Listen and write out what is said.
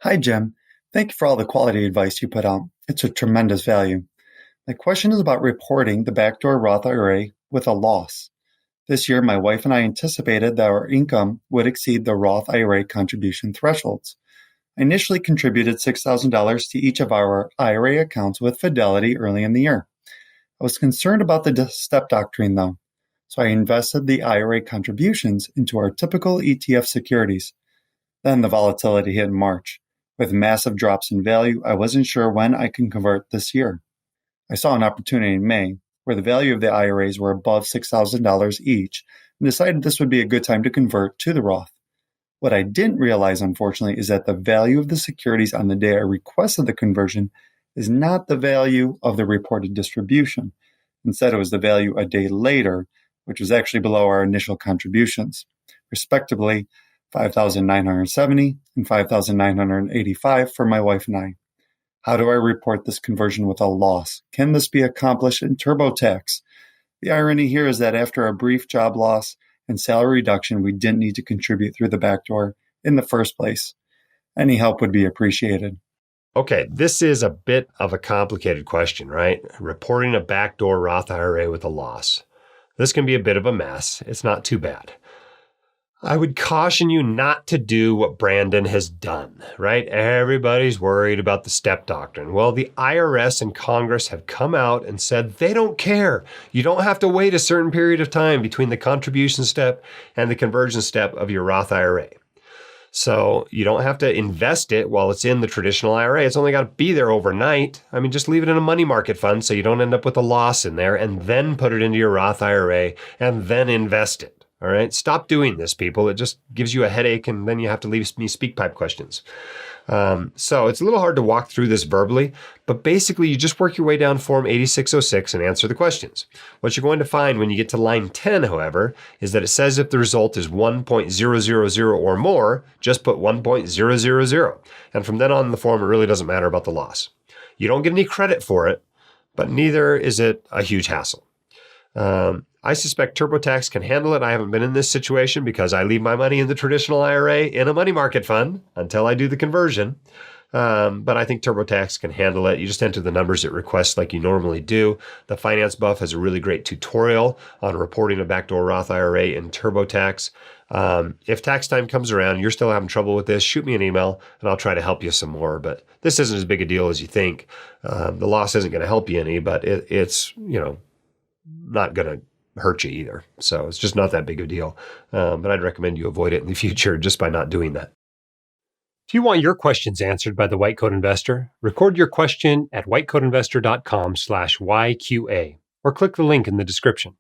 Hi, Jim. Thank you for all the quality advice you put out. It's a tremendous value. My question is about reporting the backdoor Roth IRA with a loss. This year, my wife and I anticipated that our income would exceed the Roth IRA contribution thresholds. I initially contributed $6,000 to each of our IRA accounts with Fidelity early in the year. I was concerned about the step doctrine, though, so I invested the IRA contributions into our typical ETF securities. Then the volatility hit in March. With massive drops in value, I wasn't sure when I can convert this year. I saw an opportunity in May where the value of the IRAs were above $6,000 each and decided this would be a good time to convert to the Roth. What I didn't realize, unfortunately, is that the value of the securities on the day I requested the conversion is not the value of the reported distribution. Instead, it was the value a day later, which was actually below our initial contributions, respectively, $5,970 and $5,985 for my wife and I. How do I report this conversion with a loss? Can this be accomplished in TurboTax? The irony here is that after a brief job loss and salary reduction, we didn't need to contribute through the backdoor in the first place. Any help would be appreciated. Okay, this is a bit of a complicated question, right? Reporting a backdoor Roth IRA with a loss. This can be a bit of a mess. It's not too bad. I would caution you not to do what Brandon has done, right? Everybody's worried about the step doctrine. Well, the IRS and Congress have come out and said they don't care. You don't have to wait a certain period of time between the contribution step and the conversion step of your Roth IRA. So you don't have to invest it while it's in the traditional IRA. It's only got to be there overnight. I mean, just leave it in a money market fund so you don't end up with a loss in there, and then put it into your Roth IRA and then invest it. All right, stop doing this, people. It just gives you a headache, and then you have to leave me speak pipe questions. So it's a little hard to walk through this verbally, but basically you just work your way down Form 8606 and answer the questions. What you're going to find when you get to line 10, however, is that it says if the result is 1.000 or more, just put 1.000. And from then on in the form, it really doesn't matter about the loss. You don't get any credit for it, but neither is it a huge hassle. I suspect TurboTax can handle it. I haven't been in this situation because I leave my money in the traditional IRA in a money market fund until I do the conversion. But I think TurboTax can handle it. You just enter the numbers it requests like you normally do. The Finance Buff has a really great tutorial on reporting a backdoor Roth IRA in TurboTax. If tax time comes around and you're still having trouble with this, shoot me an email and I'll try to help you some more. But this isn't as big a deal as you think. The loss isn't going to help you any, but it's not going to hurt you either. So it's just not that big of a deal. But I'd recommend you avoid it in the future just by not doing that. If you want your questions answered by the White Coat Investor, record your question at whitecoatinvestor.com/YQA or click the link in the description.